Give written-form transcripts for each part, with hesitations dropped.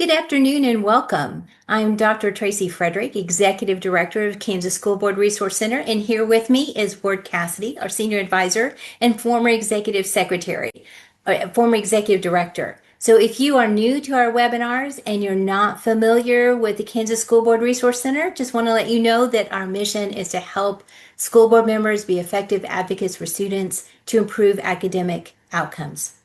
Good afternoon and welcome. I'm Dr. Tracy Frederick, Executive Director of Kansas School Board Resource Center, and here with me is Ward Cassidy, our Senior Advisor and former Executive Director. So if you are new to our webinars and you're not familiar with the Kansas School Board Resource Center, just want to let you know that our mission is to help school board members be effective advocates for students to improve academic outcomes.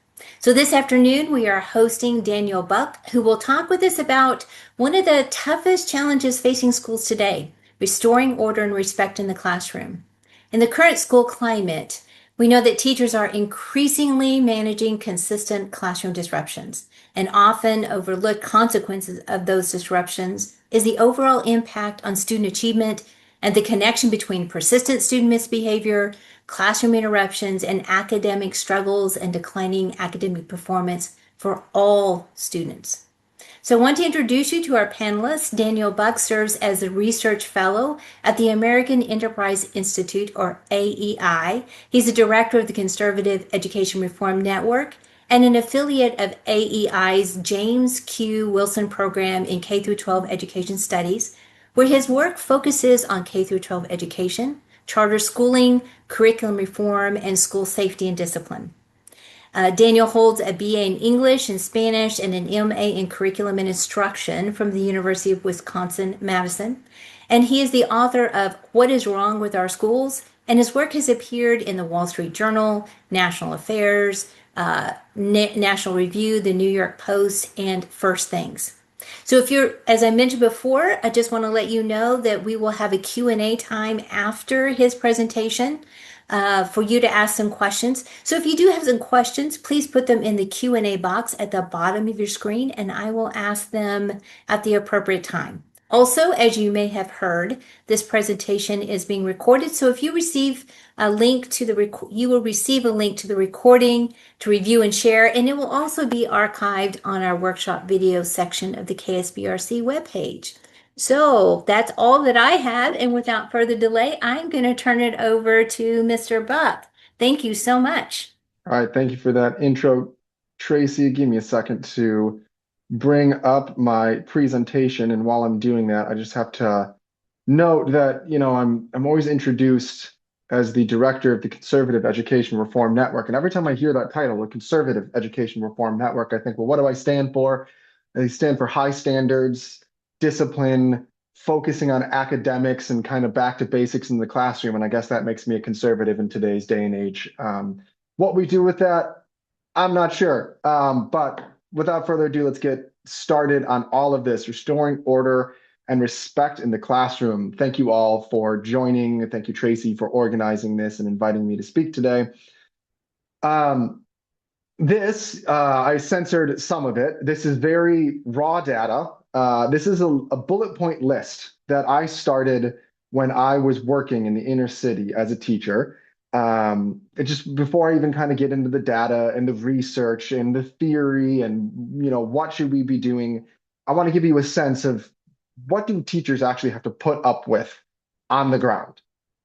So this afternoon, we are hosting Daniel Buck, who will talk with us about one of the toughest challenges facing schools today, restoring order and respect in the classroom. In the current school climate, we know that teachers are increasingly managing consistent classroom disruptions, and often overlooked consequences of those disruptions is the overall impact on student achievement and the connection between persistent student misbehavior, classroom interruptions, and academic struggles and declining academic performance for all students. So I want to introduce you to our panelists. Daniel Buck serves as a research fellow at the American Enterprise Institute, or AEI. He's a director of the Conservative Education Reform Network and an affiliate of AEI's James Q. Wilson Program in K-12 Education Studies, where his work focuses on K-12 education, charter schooling, curriculum reform, and school safety and discipline. Daniel holds a BA in English and Spanish and an MA in Curriculum and Instruction from the University of Wisconsin-Madison. And he is the author of What is Wrong with Our Schools? And his work has appeared in the Wall Street Journal, National Affairs, National Review, the New York Post, and First Things. So if you're, as I mentioned before, I just want to let you know that we will have a Q&A time after his presentation for you to ask some questions. So if you do have some questions, please put them in the Q&A box at the bottom of your screen, and I will ask them at the appropriate time. Also, as you may have heard, this presentation is being recorded. So if you receive a link to you will receive a link to the recording to review and share, and it will also be archived on our workshop video section of the KSBRC webpage. So that's all that I have, and without further delay, I'm going to turn it over to Mr. Buck. Thank you so much. All right, thank you for that intro, Tracy. Give me a second to bring up my presentation, and while I'm doing that, I just have to note that I'm always introduced as the director of the Conservative Education Reform Network, and every time I hear that title, the Conservative Education Reform Network, I think, well, what do I stand for? I stand for high standards, discipline, focusing on academics, and kind of back to basics in the classroom. And I guess that makes me a conservative in today's day and age. What we do with that, I'm not sure. But without further ado, let's get started on all of this, restoring order and respect in the classroom. Thank you all for joining. Thank you, Tracy, for organizing this and inviting me to speak today. I censored some of it. This is very raw data. This is a bullet point list that I started when I was working in the inner city as a teacher. Just before I even kind of get into the data and the research and the theory and what should we be doing, I want to give you a sense of what do teachers actually have to put up with on the ground.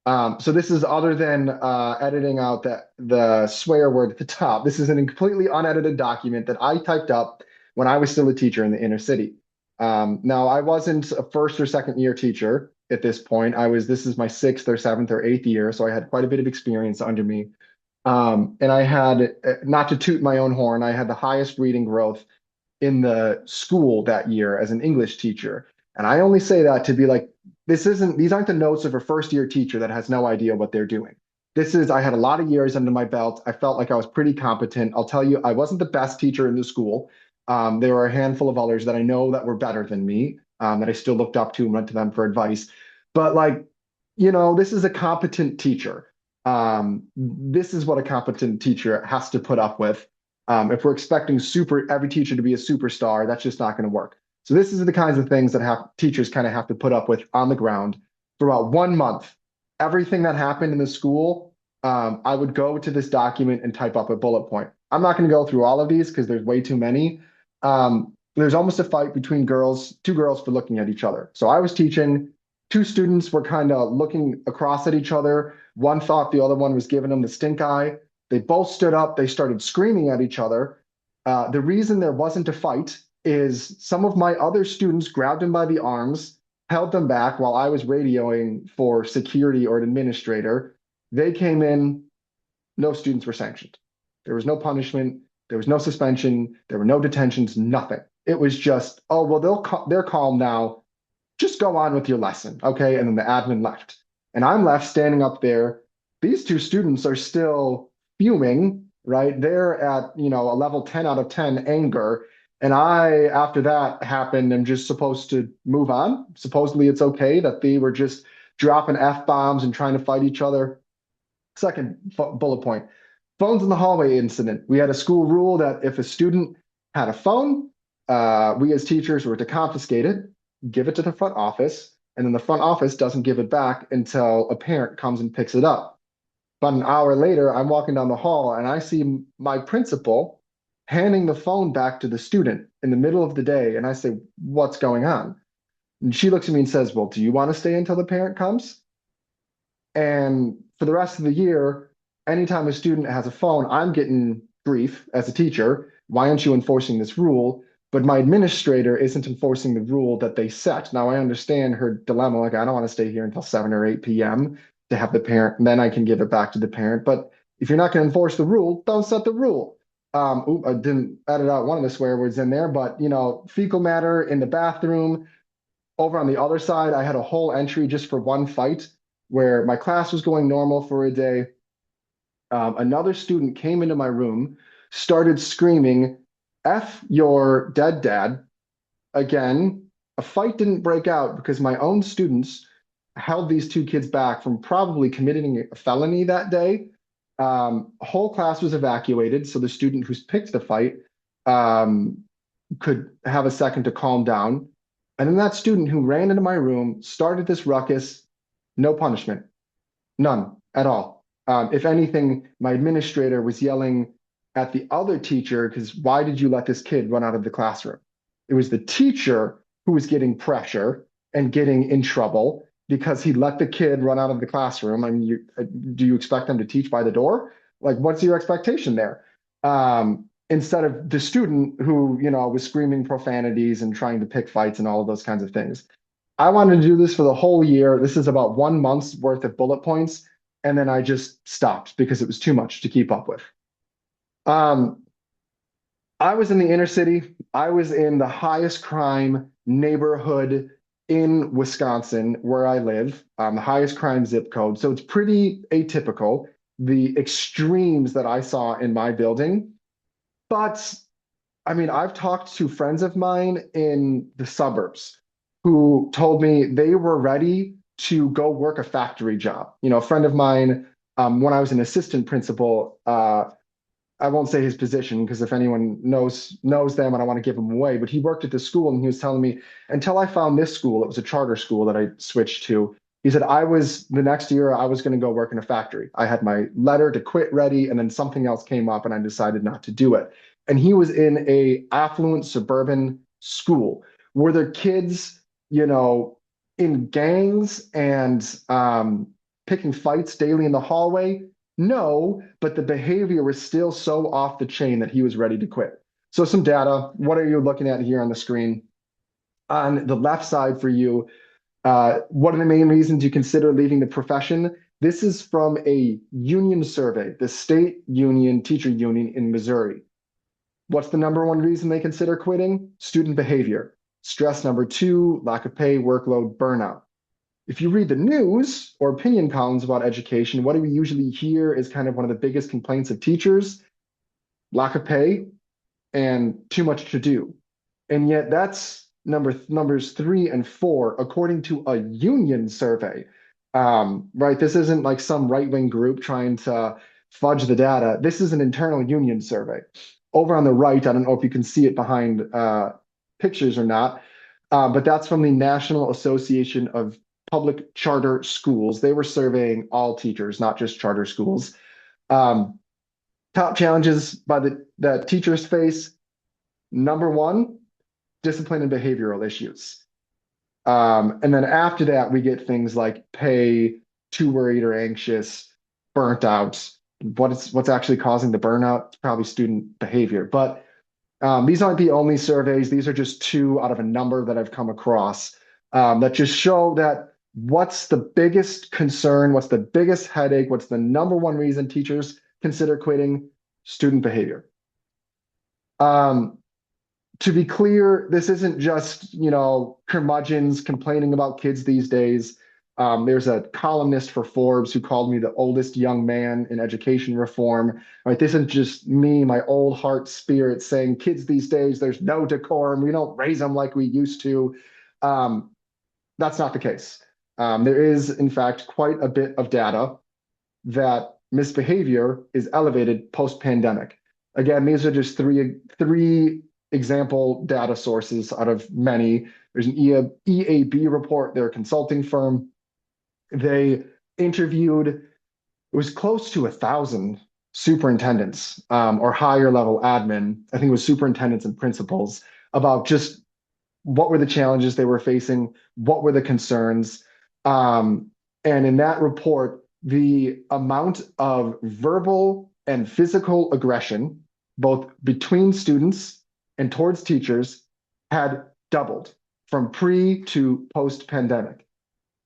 So this is, other than editing out the swear word at the top, this is a completely unedited document that I typed up when I was still a teacher in the inner city. Now, I wasn't a first or second year teacher at this point. This is my 6th or 7th or 8th year, so I had quite a bit of experience under me. And I had, not to toot my own horn, I had the highest reading growth in the school that year as an English teacher. And I only say that to be like, these aren't the notes of a first year teacher that has no idea what they're doing. I had a lot of years under my belt. I felt like I was pretty competent. I'll tell you, I wasn't the best teacher in the school. There were a handful of others that I know that were better than me, that I still looked up to and went to them for advice. But this is a competent teacher. This is what a competent teacher has to put up with. If we're expecting every teacher to be a superstar, that's just not going to work. So this is the kinds of things that teachers kind of have to put up with on the ground for about 1 month. Everything that happened in the school, I would go to this document and type up a bullet point. I'm not going to go through all of these because there's way too many. There's almost a fight between two girls for looking at each other. So I was teaching, 2 students were kind of looking across at each other. One thought the other one was giving them the stink eye. They both stood up. They started screaming at each other. The reason there wasn't a fight is some of my other students grabbed him by the arms, held them back while I was radioing for security or an administrator. They came in, no students were sanctioned. There was no punishment, there was no suspension, there were no detentions, nothing. It was just, oh, well, they're calm now. Just go on with your lesson, okay? And then the admin left. And I'm left standing up there. These two students are still fuming, right? They're at, a level 10 out of 10 anger. And I, after that happened, am just supposed to move on. Supposedly it's okay that they were just dropping F-bombs and trying to fight each other. Second bullet point, phones in the hallway incident. We had a school rule that if a student had a phone, we as teachers were to confiscate it, give it to the front office, and then the front office doesn't give it back until a parent comes and picks it up. But an hour later, I'm walking down the hall and I see my principal handing the phone back to the student in the middle of the day. And I say, what's going on? And she looks at me and says, well, do you want to stay until the parent comes? And for the rest of the year, anytime a student has a phone, I'm getting grief as a teacher. Why aren't you enforcing this rule? But my administrator isn't enforcing the rule that they set. Now I understand her dilemma. Like, I don't want to stay here until 7 or 8 p.m. to have the parent, and then I can give it back to the parent. But if you're not going to enforce the rule, don't set the rule. I didn't edit out one of the swear words in there, but fecal matter in the bathroom. Over on the other side, I had a whole entry just for one fight where my class was going normal for a day. Another student came into my room, started screaming, F your dead dad. Again, a fight didn't break out because my own students held these two kids back from probably committing a felony that day. Whole class was evacuated, so the student who's picked the fight could have a second to calm down. And then that student who ran into my room started this ruckus, no punishment, none at all. If anything, my administrator was yelling at the other teacher because why did you let this kid run out of the classroom? It was the teacher who was getting pressure and getting in trouble because he let the kid run out of the classroom. I mean, do you expect them to teach by the door? Like, what's your expectation there? Instead of the student who, was screaming profanities and trying to pick fights and all of those kinds of things. I wanted to do this for the whole year. This is about 1 month's worth of bullet points. And then I just stopped because it was too much to keep up with. I was in the inner city. I was in the highest crime neighborhood in Wisconsin, where I live, the highest crime zip code. So it's pretty atypical, the extremes that I saw in my building. But I mean, I've talked to friends of mine in the suburbs who told me they were ready to go work a factory job. A friend of mine, when I was an assistant principal, I won't say his position because if anyone knows them, I don't want to give them away. But he worked at this school and he was telling me until I found this school, it was a charter school that I switched to. He said the next year I was going to go work in a factory. I had my letter to quit ready, and then something else came up and I decided not to do it. And he was in a affluent suburban school. Were there kids, in gangs and picking fights daily in the hallway? No, but the behavior was still so off the chain that he was ready to quit. So some data, what are you looking at here on the screen? On the left side for you, what are the main reasons you consider leaving the profession? This is from a union survey, the state union, teacher union in Missouri. What's the number one reason they consider quitting? Student behavior. Stress number 2, lack of pay, workload, burnout. If you read the news or opinion columns about education, what do we usually hear is kind of one of the biggest complaints of teachers? Lack of pay and too much to do. And yet that's numbers 3 and 4, according to a union survey. Right? This isn't like some right-wing group trying to fudge the data. This is an internal union survey. Over on the right, I don't know if you can see it behind pictures or not, but that's from the National Association of Public Charter Schools. They were surveying all teachers, not just charter schools. Top challenges that teachers face. Number 1, discipline and behavioral issues. And then after that, we get things like pay, too worried or anxious, burnt out. What's actually causing the burnout? It's probably student behavior. But These aren't the only surveys. These are just two out of a number that I've come across that just show that what's the biggest concern, what's the biggest headache, what's the number one reason teachers consider quitting? Student behavior. Um, to be clear, this isn't just, curmudgeons complaining about kids these days. There's a columnist for Forbes who called me the oldest young man in education reform. Right, this isn't just me, my old heart spirit saying kids these days, there's no decorum. We don't raise them like we used to. Um, that's not the case. There is, in fact, quite a bit of data that misbehavior is elevated post-pandemic. Again, these are just three example data sources out of many. There's an EAB report, they're a consulting firm. They interviewed, it was close to 1,000 superintendents or higher level admin, I think it was superintendents and principals, about just what were the challenges they were facing, what were the concerns. And in that report, the amount of verbal and physical aggression, both between students and towards teachers, had doubled from pre to post pandemic.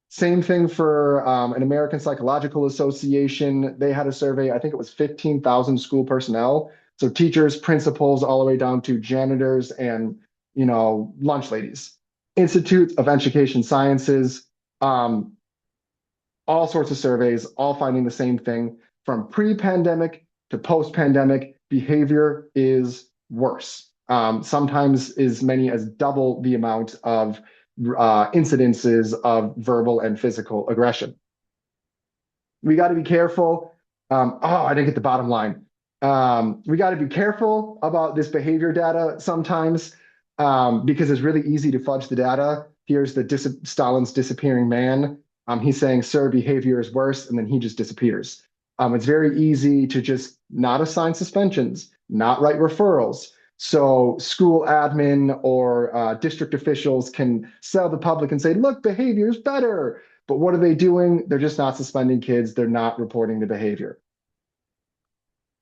Same thing for an American Psychological Association. They had a survey, I think it was 15,000 school personnel. So teachers, principals, all the way down to janitors and, lunch ladies. Institute of Education Sciences, all sorts of surveys, all finding the same thing. From pre-pandemic to post-pandemic, behavior is worse. Sometimes as many as double the amount of incidences of verbal and physical aggression. We got to be careful. I didn't get the bottom line. We got to be careful about this behavior data sometimes because it's really easy to fudge the data. Here's Stalin's disappearing man. He's saying, sir, behavior is worse, and then he just disappears. It's very easy to just not assign suspensions, not write referrals. So school admin or district officials can sell the public and say, look, behavior is better. But what are they doing? They're just not suspending kids. They're not reporting the behavior.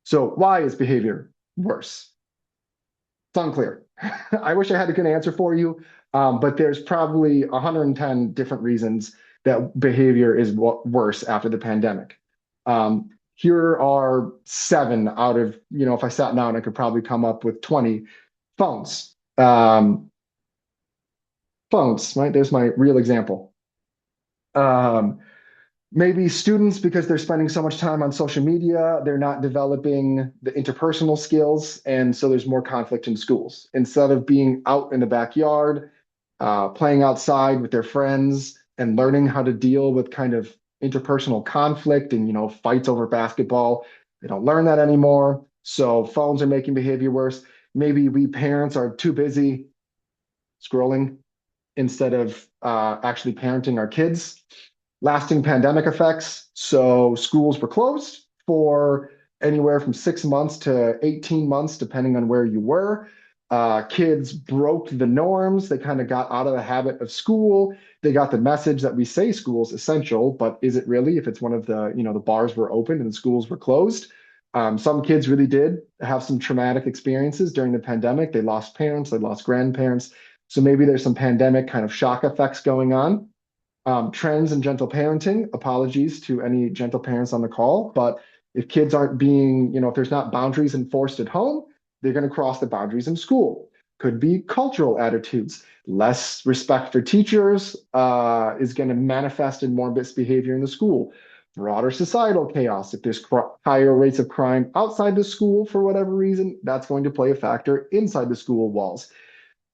So why is behavior worse? It's unclear. I wish I had a good answer for you, but there's probably 110 different reasons that behavior is worse after the pandemic. Here are 7 out of, if I sat down, I could probably come up with 20. Phones. Phones, right? There's my real example. Maybe students, because they're spending so much time on social media, they're not developing the interpersonal skills, and so there's more conflict in schools. Instead of being out in the backyard, playing outside with their friends, and learning how to deal with kind of interpersonal conflict and fights over basketball, they don't learn that anymore. So phones are making behavior worse. Maybe we parents are too busy scrolling instead of actually parenting our kids. Lasting pandemic effects. So schools were closed for anywhere from 6 months to 18 months, depending on where you were. Kids broke the norms. They kind of got out of the habit of school. They got the message that we say school's essential, but is it really if it's one of the, the bars were open and the schools were closed? Some kids really did have some traumatic experiences during the pandemic. They lost parents, they lost grandparents. So maybe there's some pandemic kind of shock effects going on. Trends in gentle parenting, apologies to any gentle parents on the call, but if kids aren't being, if there's not boundaries enforced at home, they're going to cross the boundaries in school. Could be cultural attitudes. Less respect for teachers is going to manifest in more misbehavior in the school. Broader societal chaos. If there's higher rates of crime outside the school for whatever reason, that's going to play a factor inside the school walls.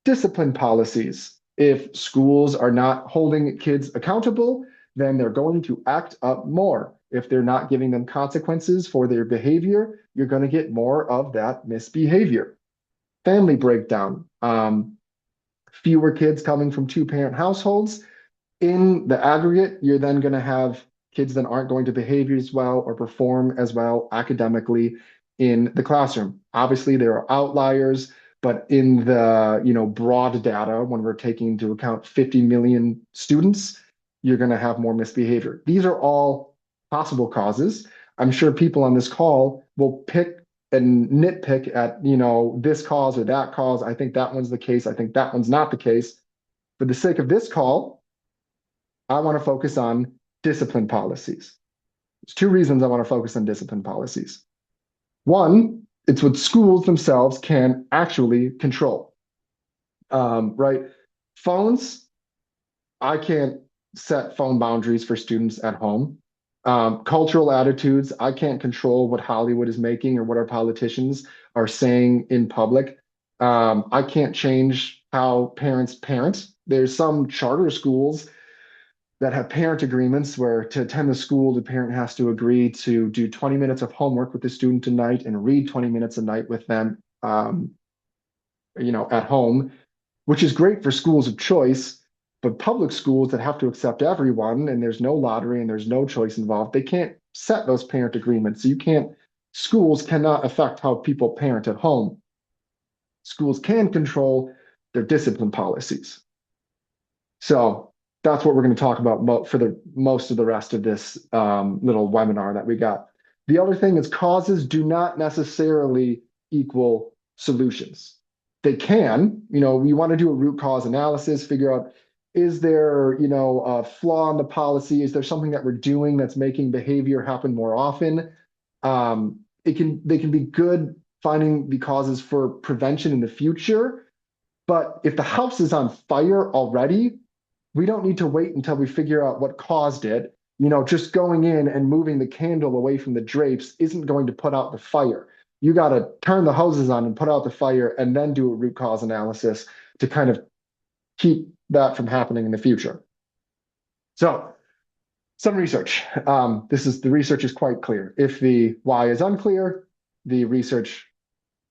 Discipline policies. If schools are not holding kids accountable, then they're going to act up more. If they're not giving them consequences for their behavior, you're going to get more of that misbehavior. Family breakdown. Fewer kids coming from 2-parent households. In the aggregate, you're then going to have kids that aren't going to behave as well or perform as well academically in the classroom. Obviously, there are outliers. But in the broad data, when we're taking into account 50 million students, you're going to have more misbehavior. These are all possible causes. I'm sure people on this call will pick and nitpick at, this cause or that cause. I think that one's the case. I think that one's not the case. For the sake of this call, I want to focus on discipline policies. There's two reasons I want to focus on discipline policies. One, it's what schools themselves can actually control, right? Phones, I can't set phone boundaries for students at home. Cultural attitudes, I can't control what Hollywood is making or what our politicians are saying in public. I can't change how parents parent. There's some charter schools that have parent agreements where to attend the school, the parent has to agree to do 20 minutes of homework with the student a night and read 20 minutes a night with them, at home, which is great for schools of choice. But public schools that have to accept everyone and there's no lottery and there's no choice involved, they can't set those parent agreements. So schools cannot affect how people parent at home. Schools can control their discipline policies. So that's what we're going to talk about for the most of the rest of this little webinar that we got. The other thing is causes do not necessarily equal solutions. They can, we want to do a root cause analysis, figure out, is there, a flaw in the policy? Is there something that we're doing that's making behavior happen more often? They can be good finding the causes for prevention in the future. But if the house is on fire already, we don't need to wait until we figure out what caused it. Just going in and moving the candle away from the drapes isn't going to put out the fire. You got to turn the hoses on and put out the fire and then do a root cause analysis to kind of keep that from happening in the future. So some research. The research is quite clear. If the why is unclear, the research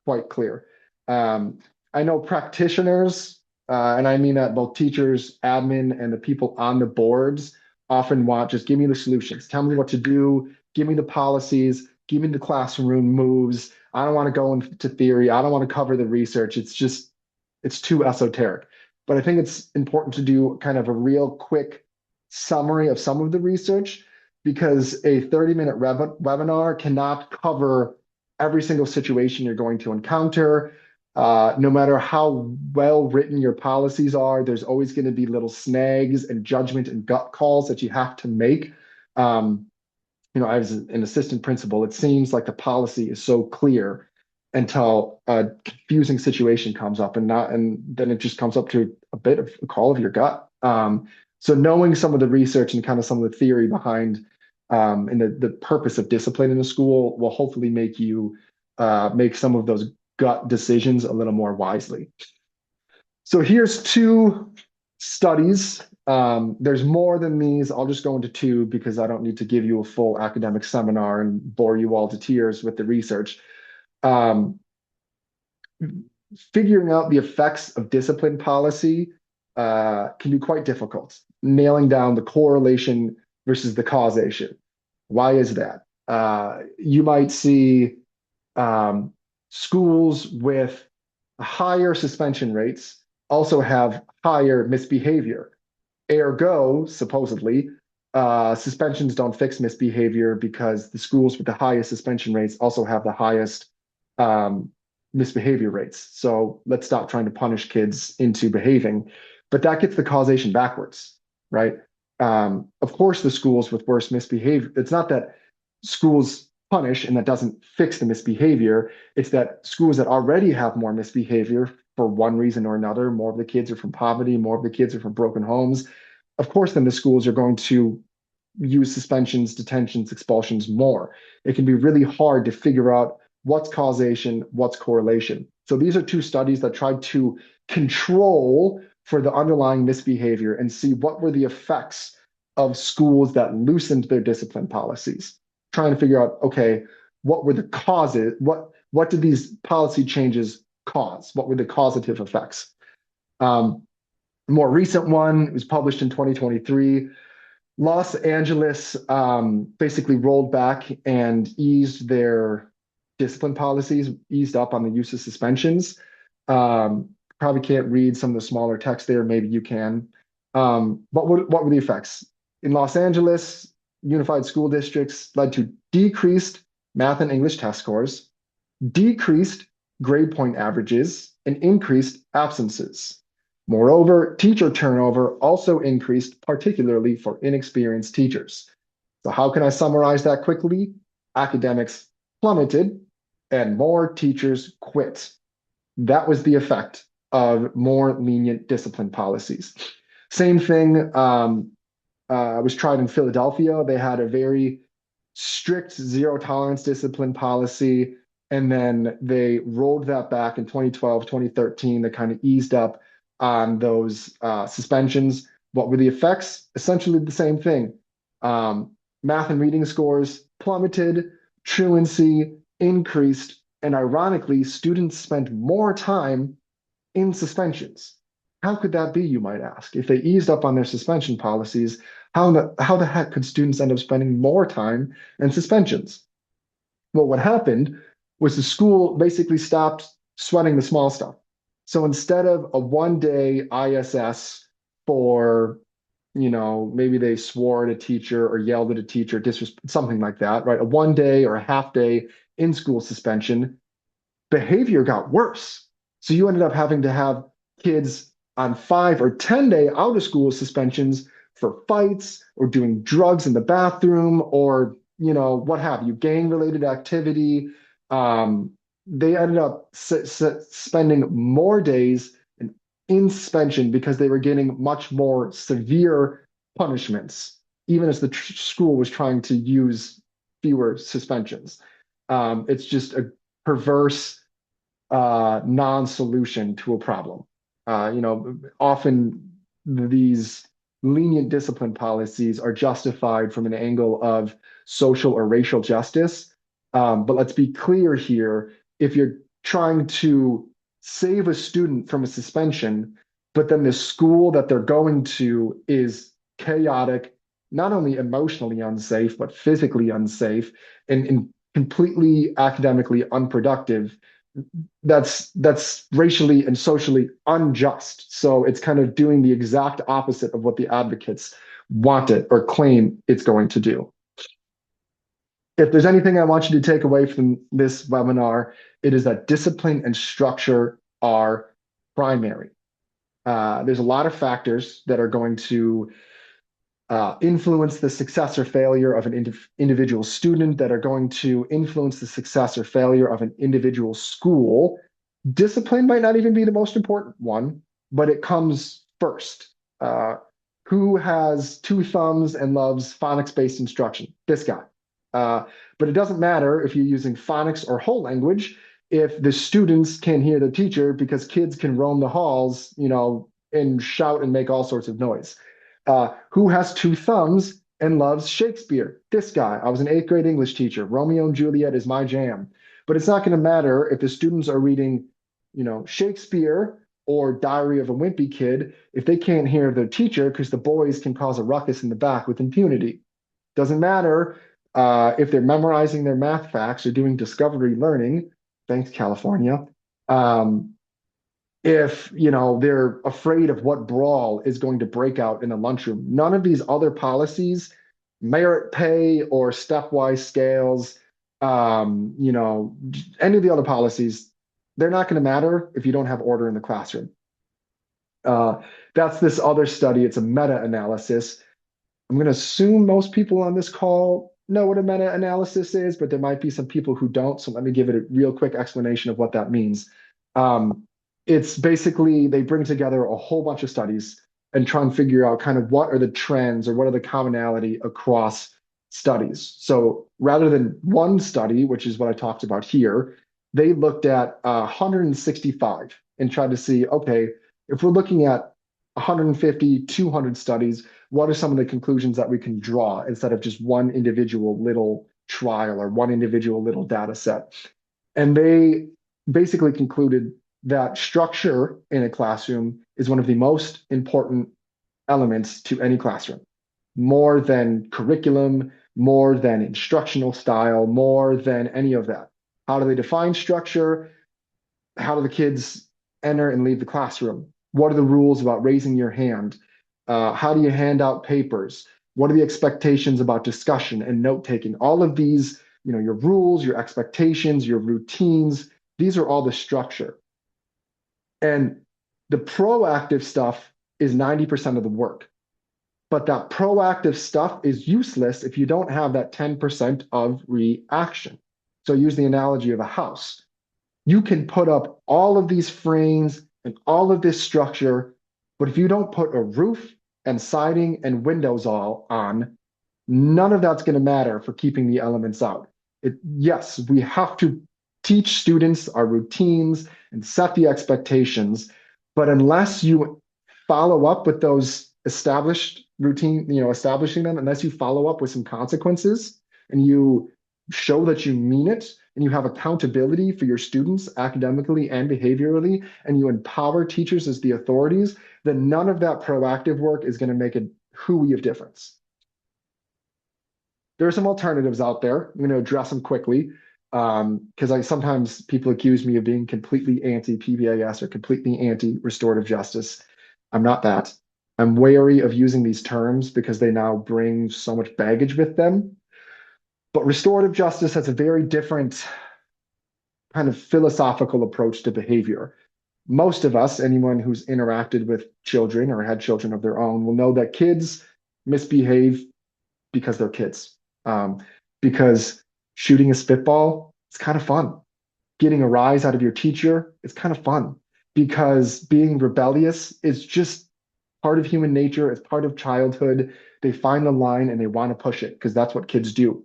quite clear. I know practitioners, and I mean that both teachers, admin, and the people on the boards often want, just give me the solutions. Tell me what to do. Give me the policies. Give me the classroom moves. I don't want to go into theory. I don't want to cover the research. It's too esoteric. But I think it's important to do kind of a real quick summary of some of the research because a 30-minute webinar cannot cover every single situation you're going to encounter. No matter how well written your policies are, there's always going to be little snags and judgment and gut calls that you have to make. As an assistant principal, it seems like the policy is so clear until a confusing situation comes up and then it just comes up to a bit of a call of your gut. So knowing some of the research and kind of some of the theory behind and the purpose of discipline in a school will hopefully make you make some of those gut decisions a little more wisely. So here's two studies. There's more than these. I'll just go into two because I don't need to give you a full academic seminar and bore you all to tears with the research. Figuring out the effects of discipline policy can be quite difficult. Nailing down the correlation versus the causation. Why is that? You might see schools with higher suspension rates also have higher misbehavior. Ergo, supposedly, suspensions don't fix misbehavior because the schools with the highest suspension rates also have the highest misbehavior rates. So let's stop trying to punish kids into behaving. But that gets the causation backwards, right? Of course, the schools with worse misbehavior, it's not that schools punish and that doesn't fix the misbehavior. It's that schools that already have more misbehavior for one reason or another, more of the kids are from poverty, more of the kids are from broken homes. Of course, then the schools are going to use suspensions, detentions, expulsions more. It can be really hard to figure out what's causation, what's correlation. So these are two studies that tried to control for the underlying misbehavior and see what were the effects of schools that loosened their discipline policies. Trying to figure out, okay, what were the causes? What did these policy changes cause? What were the causative effects? More recent one was published in 2023. Los Angeles basically rolled back and eased their discipline policies, eased up on the use of suspensions. Probably can't read some of the smaller text there. Maybe you can. What were the effects? In Los Angeles, unified school districts led to decreased math and English test scores, decreased grade point averages, and increased absences. Moreover, teacher turnover also increased, particularly for inexperienced teachers. So, how can I summarize that quickly? Academics plummeted and more teachers quit. That was the effect of more lenient discipline policies. Same thing was tried in Philadelphia. They had a very strict zero tolerance discipline policy. And then they rolled that back in 2012, 2013. They kind of eased up on those suspensions. What were the effects? Essentially the same thing. Math and reading scores plummeted, truancy increased, and ironically, students spent more time in suspensions. How could that be, you might ask? If they eased up on their suspension policies, how the heck could students end up spending more time in suspensions? Well, what happened was the school basically stopped sweating the small stuff. So instead of a 1 day ISS for, maybe they swore at a teacher or yelled at a teacher, something like that, right? A 1 day or a half day in school suspension, behavior got worse. So you ended up having to have kids on 5 or 10 day out of school suspensions for fights or doing drugs in the bathroom or, what have you, gang related activity. They ended up spending more days in suspension because they were getting much more severe punishments, even as the school was trying to use fewer suspensions. It's just a perverse non-solution to a problem. Often these lenient discipline policies are justified from an angle of social or racial justice. But let's be clear here, if you're trying to save a student from a suspension, but then the school that they're going to is chaotic, not only emotionally unsafe, but physically unsafe and completely academically unproductive, that's racially and socially unjust. So it's kind of doing the exact opposite of what the advocates want it or claim it's going to do. If there's anything I want you to take away from this webinar, it is that discipline and structure are primary. There's a lot of factors that are going to influence the success or failure of an individual student, that are going to influence the success or failure of an individual school. Discipline might not even be the most important one, but it comes first. Who has two thumbs and loves phonics-based instruction? This guy. But it doesn't matter if you're using phonics or whole language if the students can hear the teacher, because kids can roam the halls, and shout and make all sorts of noise. Who has two thumbs and loves Shakespeare? This guy. I was an 8th grade English teacher. Romeo and Juliet is my jam. But it's not going to matter if the students are reading, Shakespeare or Diary of a Wimpy Kid if they can't hear their teacher, because the boys can cause a ruckus in the back with impunity. Doesn't matter if they're memorizing their math facts or doing discovery learning. Thanks, California. If they're afraid of what brawl is going to break out in the lunchroom. None of these other policies, merit pay or stepwise scales, any of the other policies, they're not going to matter if you don't have order in the classroom. That's this other study. It's a meta-analysis. I'm going to assume most people on this call know what a meta-analysis is, but there might be some people who don't. So let me give it a real quick explanation of what that means. It's basically they bring together a whole bunch of studies and try and figure out kind of what are the trends or what are the commonality across studies. So rather than one study, which is what I talked about here, they looked at 165 and tried to see, okay, if we're looking at 150, 200 studies, what are some of the conclusions that we can draw instead of just one individual little trial or one individual little data set? And they basically concluded that structure in a classroom is one of the most important elements to any classroom, more than curriculum, more than instructional style, more than any of that. How do they define structure? How do the kids enter and leave the classroom? What are the rules about raising your hand? How do you hand out papers? What are the expectations about discussion and note taking? All of these your rules, your expectations, your routines. These are all the structure. And the proactive stuff is 90% of the work. But that proactive stuff is useless if you don't have that 10% of reaction. So use the analogy of a house. You can put up all of these frames and all of this structure, but if you don't put a roof and siding and windows all on, none of that's going to matter for keeping the elements out. Yes, we have to teach students our routines and set the expectations, but unless you follow up with those established routine, establishing them, unless you follow up with some consequences and you show that you mean it and you have accountability for your students academically and behaviorally, and you empower teachers as the authorities, then none of that proactive work is going to make a hooey of difference. There are some alternatives out there. I'm going to address them quickly because sometimes people accuse me of being completely anti-PBIS or completely anti-restorative justice. I'm not that. I'm wary of using these terms because they now bring so much baggage with them. But restorative justice has a very different kind of philosophical approach to behavior. Most of us, anyone who's interacted with children or had children of their own, will know that kids misbehave because they're kids. Because shooting a spitball is kind of fun. Getting a rise out of your teacher is kind of fun. Because being rebellious is just part of human nature. It's part of childhood. They find the line and they want to push it because that's what kids do.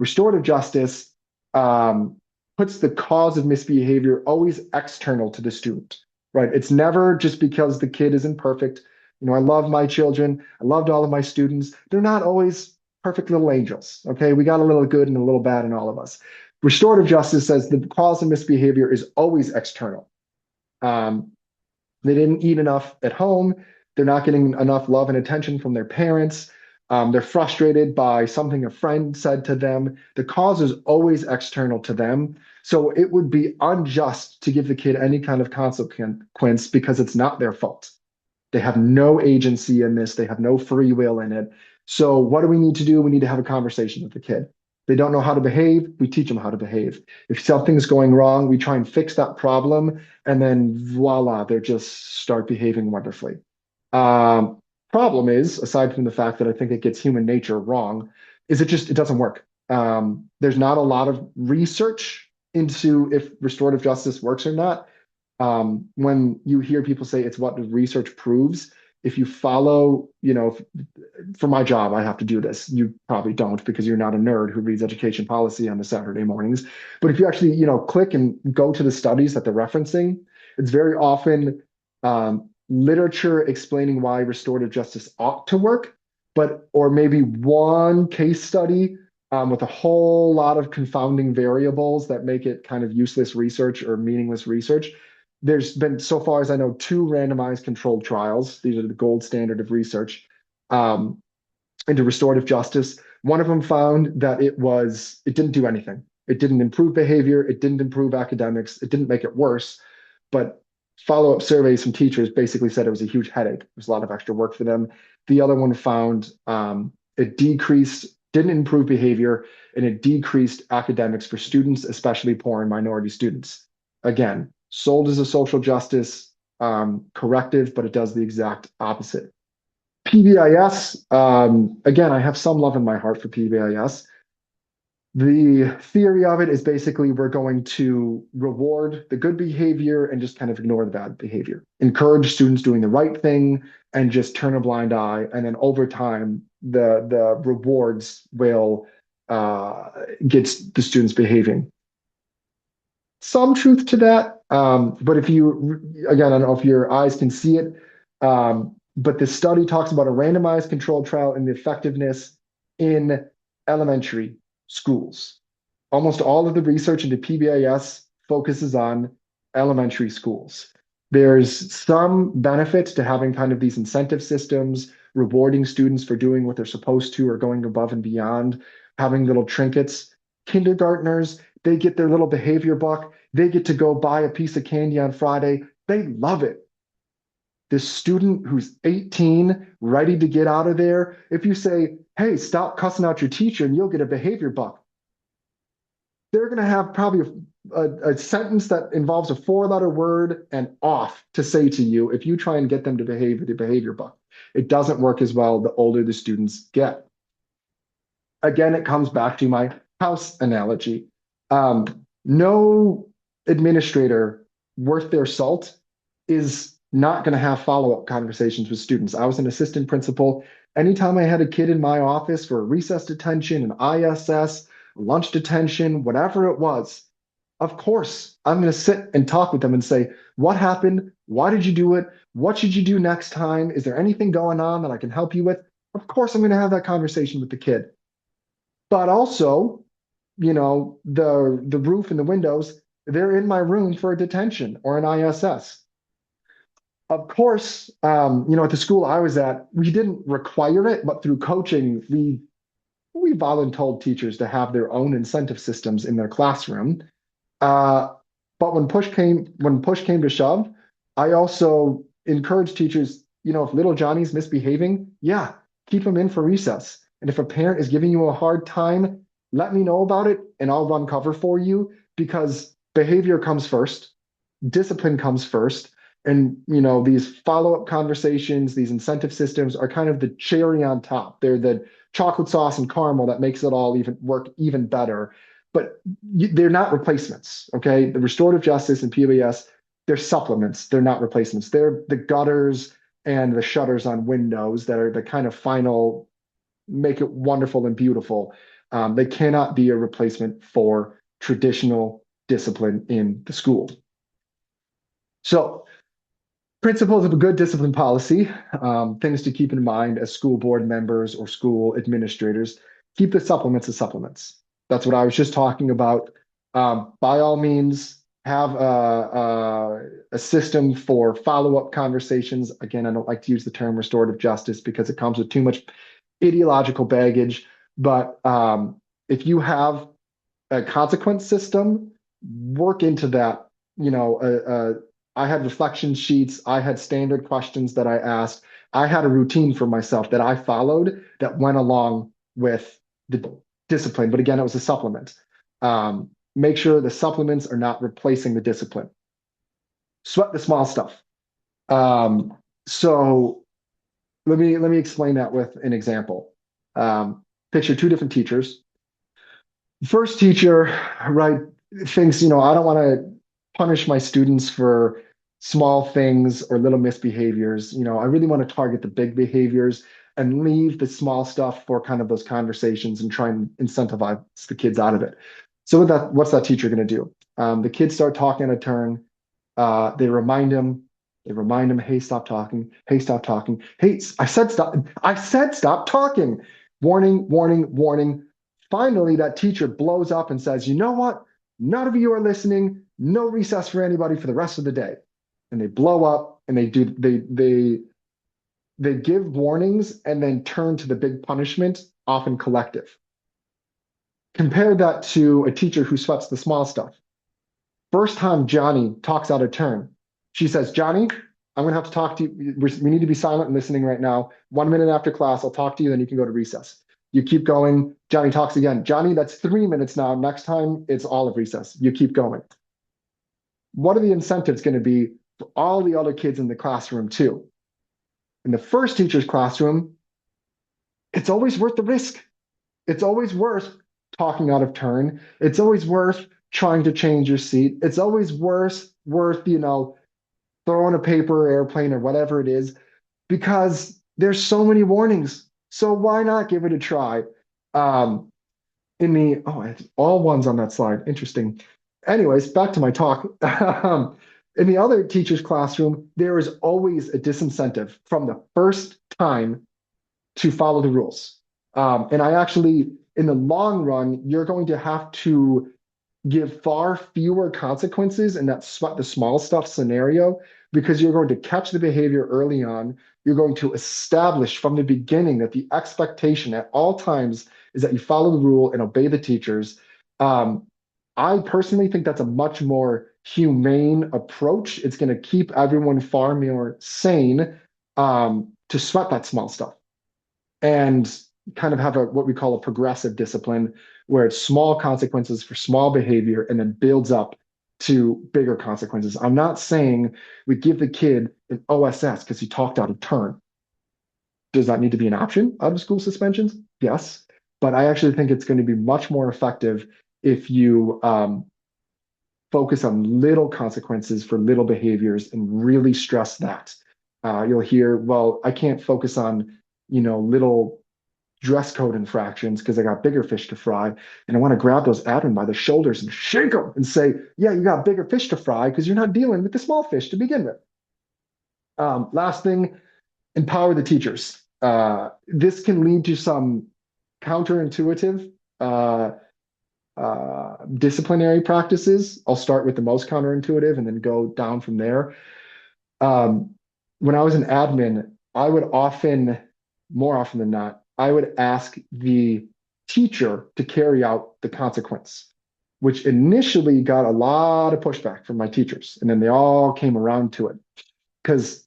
Restorative justice puts the cause of misbehavior always external to the student, right? It's never just because the kid isn't perfect. I love my children. I loved all of my students. They're not always perfect little angels. Okay. We got a little good and a little bad in all of us. Restorative justice says the cause of misbehavior is always external. They didn't eat enough at home. They're not getting enough love and attention from their parents. They're frustrated by something a friend said to them. The cause is always external to them. So it would be unjust to give the kid any kind of consequence because it's not their fault. They have no agency in this. They have no free will in it. So what do we need to do? We need to have a conversation with the kid. They don't know how to behave. We teach them how to behave. If something's going wrong, we try and fix that problem. And then voila, they just start behaving wonderfully. Problem is, aside from the fact that I think it gets human nature wrong, is it doesn't work. There's not a lot of research into if restorative justice works or not. When you hear people say it's what the research proves, if you follow, for my job, I have to do this. You probably don't because you're not a nerd who reads education policy on the Saturday mornings. But if you actually, click and go to the studies that they're referencing, it's very often literature explaining why restorative justice ought to work, or maybe one case study with a whole lot of confounding variables that make it kind of useless research or meaningless research. There's been, so far as I know, 2 randomized controlled trials. These are the gold standard of research into restorative justice. One of them found that it didn't do anything. It didn't improve behavior. It didn't improve academics. It didn't make it worse. But follow-up surveys from teachers basically said it was a huge headache. It was a lot of extra work for them. The other one found it didn't improve behavior, and it decreased academics for students, especially poor and minority students. Again, sold as a social justice corrective, but it does the exact opposite. PBIS, again, I have some love in my heart for PBIS. The theory of it is basically we're going to reward the good behavior and just kind of ignore the bad behavior. Encourage students doing the right thing and just turn a blind eye. And then over time, the rewards will get the students behaving. Some truth to that. But again, I don't know if your eyes can see it, but the study talks about a randomized controlled trial and the effectiveness in elementary schools. Almost all of the research into PBIS focuses on elementary schools. There's some benefit to having kind of these incentive systems, rewarding students for doing what they're supposed to or going above and beyond, having little trinkets. Kindergartners, they get their little behavior buck. They get to go buy a piece of candy on Friday. They love it. This student who's 18, ready to get out of there, if you say, hey, stop cussing out your teacher and you'll get a behavior buck, they're going to have probably a sentence that involves a four-letter word and off to say to you if you try and get them to behave with the behavior book. It doesn't work as well the older the students get. Again, it comes back to my house analogy. No administrator worth their salt is not going to have follow-up conversations with students. I was an assistant principal. Anytime I had a kid in my office for a recess detention, an ISS, lunch detention, whatever it was, of course, I'm going to sit and talk with them and say, what happened? Why did you do it? What should you do next time? Is there anything going on that I can help you with? Of course, I'm going to have that conversation with the kid. But also, the roof and the windows, they're in my room for a detention or an ISS. Of course, at the school I was at, we didn't require it, but through coaching, we voluntold teachers to have their own incentive systems in their classroom. Uh, but when push came to shove, I also encourage teachers, if little Johnny's misbehaving, yeah, keep him in for recess. And if a parent is giving you a hard time, let me know about it and I'll run cover for you because behavior comes first, discipline comes first. And these follow-up conversations, these incentive systems are kind of the cherry on top. They're the chocolate sauce and caramel that makes it all even work even better. But they're not replacements. Okay, the restorative justice and PBS, they're supplements. They're not replacements. They're the gutters and the shutters on windows that are the kind of final make it wonderful and beautiful. They cannot be a replacement for traditional discipline in the school. So principles of a good discipline policy, things to keep in mind as school board members or school administrators, keep the supplements as supplements. That's what I was just talking about. By all means, have a system for follow-up conversations. Again, I don't like to use the term restorative justice because it comes with too much ideological baggage. But if you have a consequence system, work into that. I had reflection sheets. I had standard questions that I asked. I had a routine for myself that I followed that went along with the discipline. But again, it was a supplement. Make sure the supplements are not replacing the discipline. Sweat the small stuff. So let me explain that with an example. Picture two different teachers. First teacher, right, thinks, I don't want to punish my students for small things or little misbehaviors. I really want to target the big behaviors and leave the small stuff for kind of those conversations and try and incentivize the kids out of it. So what's that teacher going to do? The kids start talking in a turn. They remind him. Hey, stop talking. Hey, stop talking. Hey, I said stop. I said stop talking. Warning, warning, warning. Finally, that teacher blows up and says, you know what? None of you are listening. No recess for anybody for the rest of the day. And they blow up and they give warnings and then turn to the big punishment, often collective. Compare that to a teacher who sweats the small stuff. First time Johnny talks out of turn, she says, Johnny, I'm going to have to talk to you. We need to be silent and listening right now. 1 minute after class, I'll talk to you, then you can go to recess. You keep going. Johnny talks again. Johnny, that's 3 minutes now. Next time, it's all of recess. You keep going. What are the incentives going to be for all the other kids in the classroom too? In the first teacher's classroom, it's always worth the risk. It's always worth talking out of turn. It's always worth trying to change your seat. It's always worth throwing a paper airplane or whatever it is, because there's so many warnings. So why not give it a try? All ones on that slide. Interesting. Anyways, back to my talk. In the other teacher's classroom, there is always a disincentive from the first time to follow the rules. And I actually, in the long run, you're going to have to give far fewer consequences in that the small stuff scenario because you're going to catch the behavior early on. You're going to establish from the beginning that the expectation at all times is that you follow the rule and obey the teachers. I personally think that's a much more humane approach. It's going to keep everyone far more sane to sweat that small stuff. And kind of have what we call a progressive discipline, where it's small consequences for small behavior and then builds up to bigger consequences. I'm not saying we give the kid an OSS because he talked out of turn. Does that need to be an option out of school suspensions? Yes. But I actually think it's going to be much more effective if you focus on little consequences for little behaviors and really stress that. You'll hear, well, I can't focus on, little dress code infractions because I got bigger fish to fry. And I want to grab those admin by the shoulders and shake them and say, yeah, you got bigger fish to fry because you're not dealing with the small fish to begin with. Last thing, empower the teachers. This can lead to some counterintuitive disciplinary practices. I'll start with the most counterintuitive and then go down from there. Um, when I was an admin, I would often, more often than not, I would ask the teacher to carry out the consequence, which initially got a lot of pushback from my teachers. And then they all came around to it. Because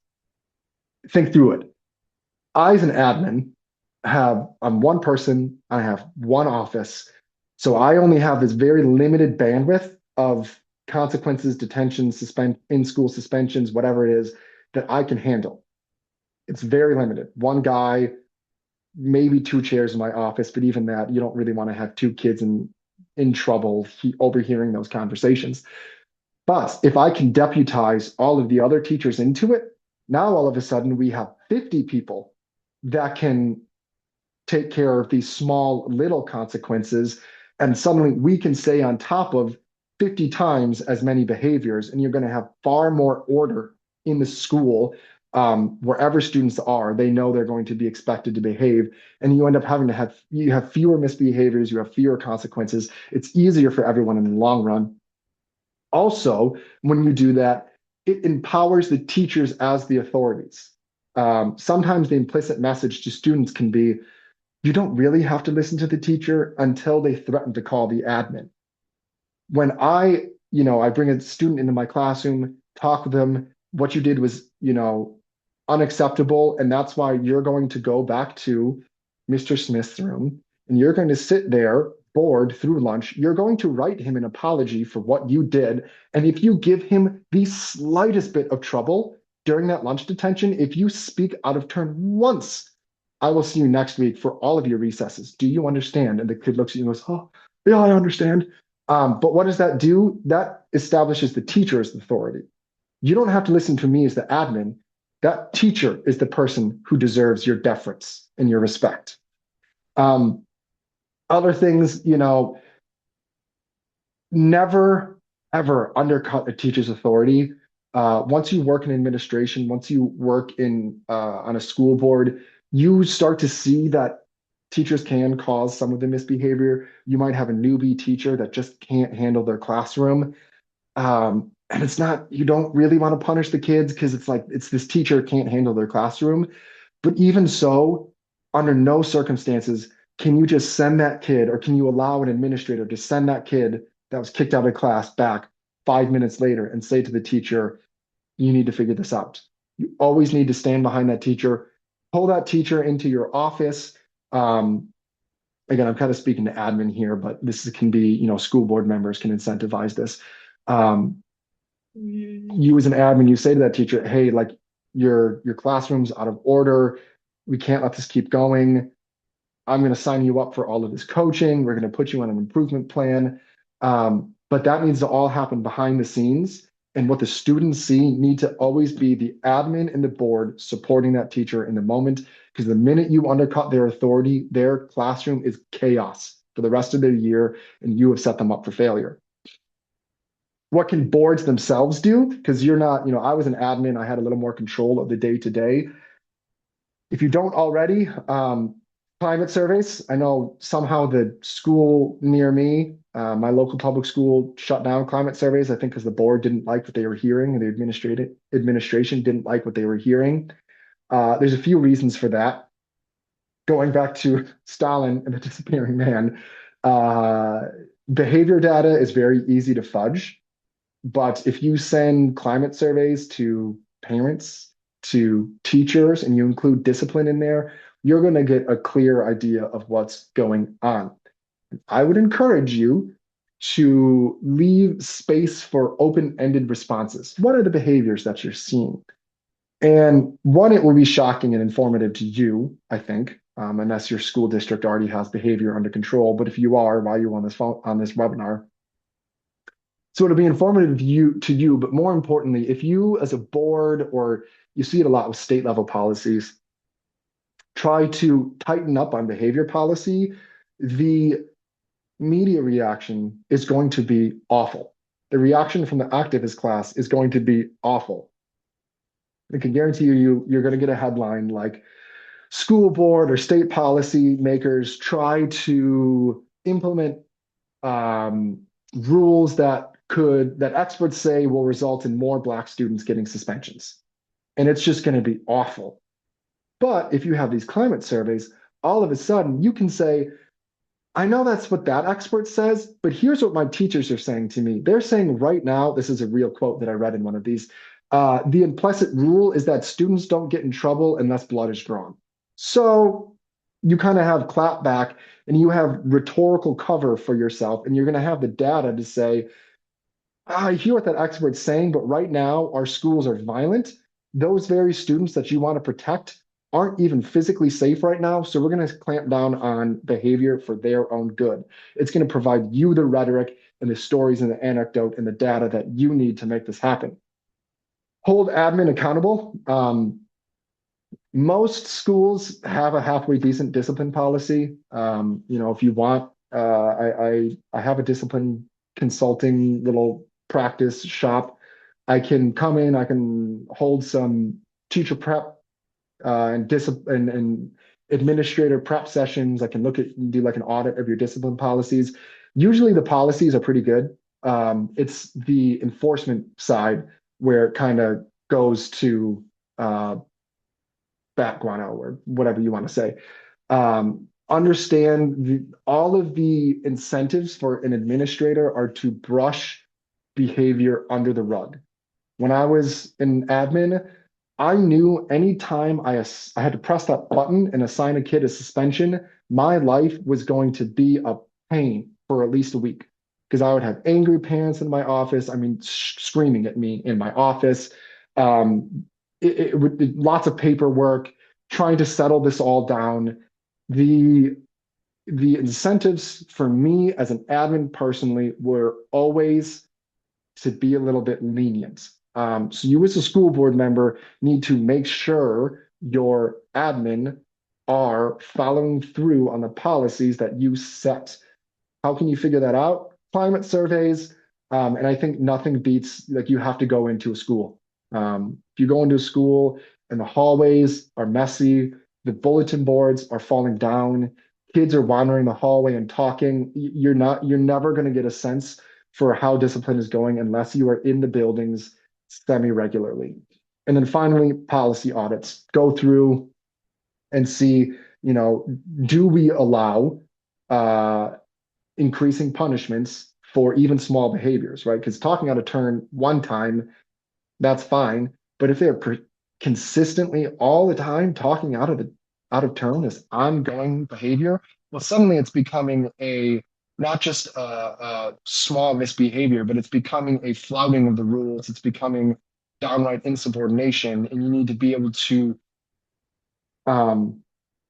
think through it. I, as an admin, I'm one person, I have one office. So I only have this very limited bandwidth of consequences, detention, in-school suspensions, whatever it is that I can handle. It's very limited. One guy, maybe two chairs in my office, but even that, you don't really want to have two kids in trouble overhearing those conversations. But if I can deputize all of the other teachers into it, now all of a sudden we have 50 people that can take care of these small little consequences. And suddenly we can stay on top of 50 times as many behaviors, and you're going to have far more order in the school. Wherever students are, they know they're going to be expected to behave, and you end up you have fewer misbehaviors, you have fewer consequences. It's easier for everyone in the long run. Also, when you do that, it empowers the teachers as the authorities. Sometimes the implicit message to students can be, you don't really have to listen to the teacher until they threaten to call the admin. When I bring a student into my classroom, talk with them, what you did was, unacceptable. And that's why you're going to go back to Mr. Smith's room and you're going to sit there bored through lunch. You're going to write him an apology for what you did. And if you give him the slightest bit of trouble during that lunch detention, if you speak out of turn once, I will see you next week for all of your recesses. Do you understand? And the kid looks at you and goes, oh, yeah, I understand. But what does that do? That establishes the teacher as the authority. You don't have to listen to me as the admin. That teacher is the person who deserves your deference and your respect. Other things, never, ever undercut a teacher's authority. Once you work in administration, once you work on a school board, you start to see that teachers can cause some of the misbehavior. You might have a newbie teacher that just can't handle their classroom. And it's not, you don't really want to punish the kids because it's like, it's this teacher can't handle their classroom. But even so, under no circumstances can you just send that kid, or can you allow an administrator to send that kid that was kicked out of class back 5 minutes later and say to the teacher, you need to figure this out. You always need to stand behind that teacher, pull that teacher into your office. Again, I'm kind of speaking to admin here, but can be, school board members can incentivize this. You as an admin, you say to that teacher, hey, like your classroom's out of order. We can't let this keep going. I'm going to sign you up for all of this coaching. We're going to put you on an improvement plan. But that needs to all happen behind the scenes. And what the students see need to always be the admin and the board supporting that teacher in the moment. Because the minute you undercut their authority, their classroom is chaos for the rest of their year, and you have set them up for failure. What can boards themselves do? Because you're not, I was an admin, I had a little more control of the day to day. If you don't already, climate surveys. I know somehow the school near me, my local public school, shut down climate surveys. I think because the board didn't like what they were hearing, and the administration didn't like what they were hearing. There's a few reasons for that. Going back to Stalin and the disappearing man, behavior data is very easy to fudge. But if you send climate surveys to parents to teachers and you include discipline in there, you're going to get a clear idea of what's going on. I would encourage you to leave space for open-ended responses. What are the behaviors that you're seeing? And one, it will be shocking and informative to you, I think, unless your school district already has behavior under control. But if you are, while you're on this phone, on this webinar, so it'll be informative to you. But more importantly, if you as a board, or you see it a lot with state level policies, try to tighten up on behavior policy, the media reaction is going to be awful. The reaction from the activist class is going to be awful. I can guarantee you're going to get a headline like school board or state policy makers try to implement rules that experts say will result in more Black students getting suspensions. And it's just going to be awful. But if you have these climate surveys, all of a sudden you can say, I know that's what that expert says, but here's what my teachers are saying to me. They're saying right now, this is a real quote that I read in one of these. The implicit rule is that students don't get in trouble unless blood is drawn. So you kind of have clapback and you have rhetorical cover for yourself, and you're going to have the data to say, I hear what that expert's saying, but right now our schools are violent. Those very students that you want to protect aren't even physically safe right now. So we're going to clamp down on behavior for their own good. It's going to provide you the rhetoric and the stories and the anecdote and the data that you need to make this happen. Hold admin accountable. Most schools have a halfway decent discipline policy. If you want, I have a discipline consulting little practice shop. I can come in, I can hold some teacher prep and discipline and administrator prep sessions. I can do like an audit of your discipline policies. Usually the policies are pretty good. It's the enforcement side where it kind of goes to bat guano or whatever you want to say. Understand all of the incentives for an administrator are to brush behavior under the rug. When I was in admin, I knew anytime I had to press that button and assign a kid a suspension, my life was going to be a pain for at least a week because I would have angry parents in my office. I mean, screaming at me in my office. It would lots of paperwork, trying to settle this all down. The incentives for me as an admin personally were always to be a little bit lenient. So you as a school board member need to make sure your admin are following through on the policies that you set. How can you figure that out? Climate surveys. And I think nothing beats, like, you have to go into a school. If you go into a school and the hallways are messy, the bulletin boards are falling down, kids are wandering the hallway and talking, you're never going to get a sense for how discipline is going unless you are in the buildings semi-regularly. And then finally, policy audits. Go through and see, do we allow increasing punishments for even small behaviors, right? Because talking out of turn one time, that's fine. But if they're consistently all the time talking out of turn as ongoing behavior, well, suddenly it's becoming not just a small misbehavior, but it's becoming a flouting of the rules. It's becoming downright insubordination, and you need to be able to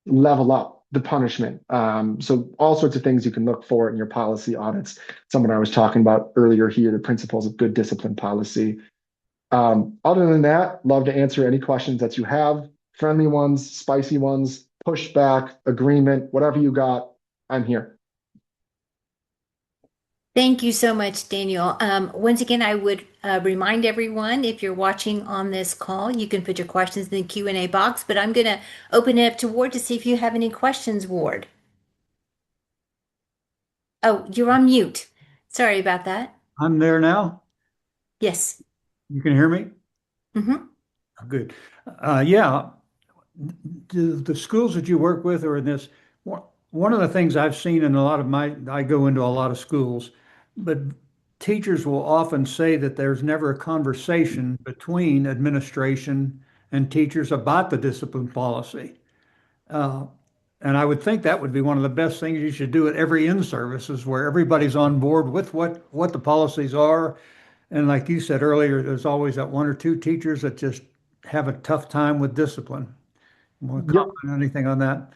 level up the punishment. So all sorts of things you can look for in your policy audits. Someone I was talking about earlier here, the principles of good discipline policy. Other than that, love to answer any questions that you have, friendly ones, spicy ones, pushback, agreement, whatever you got, I'm here. Thank you so much, Daniel. Once again, I would remind everyone, if you're watching on this call, you can put your questions in the Q&A box, but I'm going to open it up to Ward to see if you have any questions, Ward. Oh, you're on mute. Sorry about that. I'm there now. Yes. You can hear me? Mm-hmm. Good. Yeah. The schools that you work with are in this. One of the things I've seen in a lot of I go into a lot of schools, but teachers will often say that there's never a conversation between administration and teachers about the discipline policy. Uh, and I would think that would be one of the best things you should do at every in-service is where everybody's on board with what the policies are. And like you said earlier, there's always that one or two teachers that just have a tough time with discipline. Want to Yep. comment on anything on that?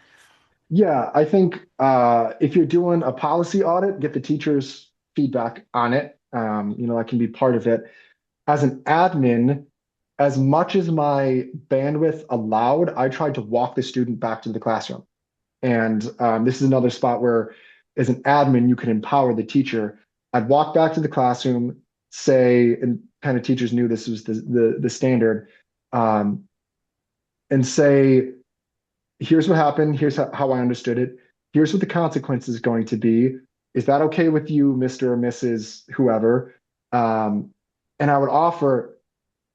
Yeah, I think if you're doing a policy audit, get the teachers' feedback on it. That can be part of it. As an admin, as much as my bandwidth allowed, I tried to walk the student back to the classroom. And this is another spot where, as an admin, you can empower the teacher. I'd walk back to the classroom, say, and kind of teachers knew this was the standard, um, and say, here's what happened. Here's how I understood it. Here's what the consequence is going to be. Is that okay with you, Mr. or Mrs. whoever? And I would offer,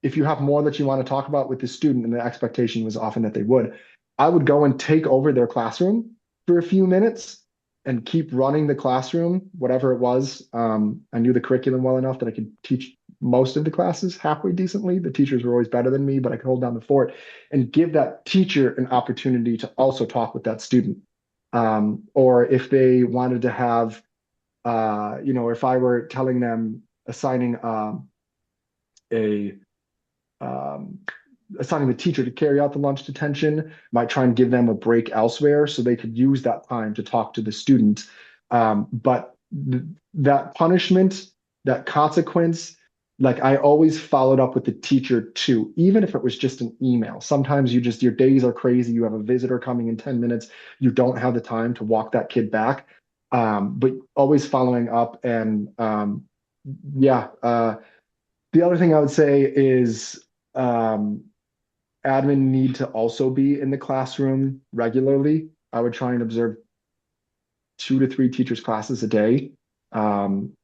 if you have more that you want to talk about with the student, and the expectation was often that they would, I would go and take over their classroom for a few minutes and keep running the classroom, whatever it was. I knew the curriculum well enough that I could teach most of the classes halfway decently. The teachers were always better than me, but I could hold down the fort and give that teacher an opportunity to also talk with that student. Or if they wanted to have, if I were telling them, assigning a assigning the teacher to carry out the lunch detention, might try and give them a break elsewhere so they could use that time to talk to the student. But that punishment, that consequence, like I always followed up with the teacher too, even if it was just an email. Sometimes your days are crazy. You have a visitor coming in 10 minutes. You don't have the time to walk that kid back. But always following up. And the other thing I would say is admin need to also be in the classroom regularly. I would try and observe 2 to 3 teachers' classes a day,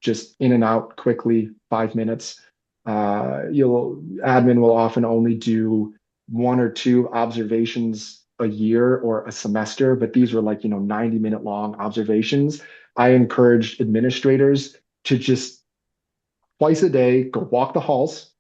just in and out quickly, 5 minutes. Admin will often only do 1 or 2 observations a year or a semester, but these were like 90-minute long observations. I encouraged administrators to just twice a day go walk the halls,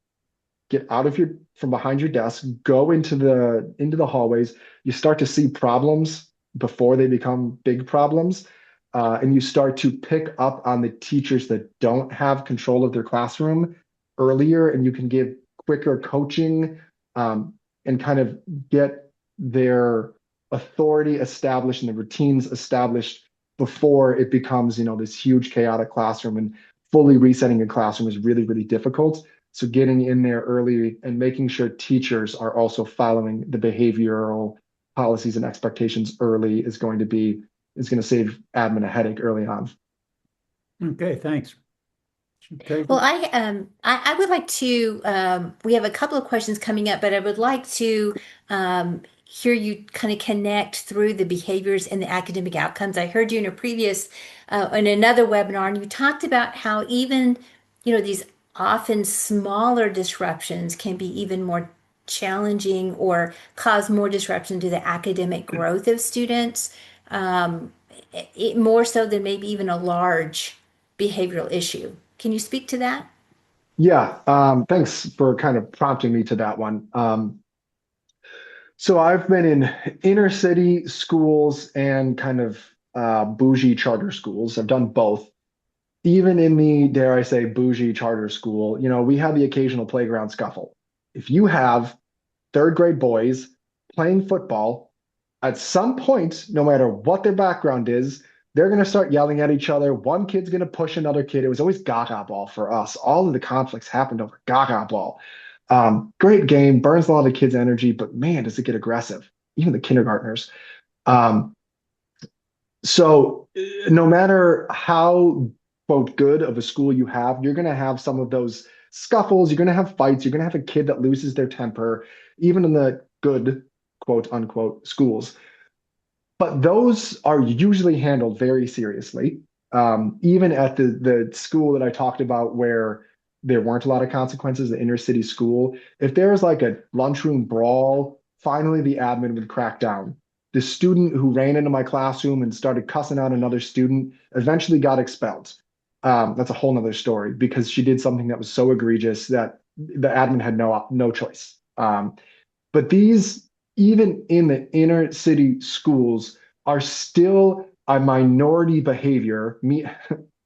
get out of from behind your desk, go into the hallways. You start to see problems before they become big problems. And you start to pick up on the teachers that don't have control of their classroom earlier, and you can give quicker coaching, and kind of get their authority established and the routines established before it becomes, this huge chaotic classroom. And fully resetting a classroom is really, really difficult. So getting in there early and making sure teachers are also following the behavioral policies and expectations early is going to save admin a headache early on. Okay, thanks. Okay. Well, I would like to, we have a couple of questions coming up, but I would like to hear you kind of connect through the behaviors and the academic outcomes. I heard you in a previous, in another webinar, and you talked about how even, these often smaller disruptions can be even more challenging or cause more disruption to the academic growth of students, more so than maybe even a large behavioral issue. Can you speak to that? Yeah, thanks for kind of prompting me to that one. So I've been in inner city schools and kind of bougie charter schools. I've done both. Even in the, dare I say, bougie charter school, we have the occasional playground scuffle. If you have third grade boys playing football, at some point, no matter what their background is, they're going to start yelling at each other. One kid's going to push another kid. It was always gaga ball for us. All of the conflicts happened over gaga ball. Great game, burns a lot of the kids' energy, but man, does it get aggressive, even the kindergartners. So no matter how, quote, good of a school you have, you're going to have some of those scuffles. You're going to have fights. You're going to have a kid that loses their temper, even in the good, quote unquote, schools. But those are usually handled very seriously. Even at the school that I talked about where there weren't a lot of consequences, the inner city school, if there was like a lunchroom brawl, finally the admin would crack down. The student who ran into my classroom and started cussing out another student eventually got expelled. That's a whole nother story because she did something that was so egregious that the admin had no choice. But But these, even in the inner city schools, are still a minority behavior. Me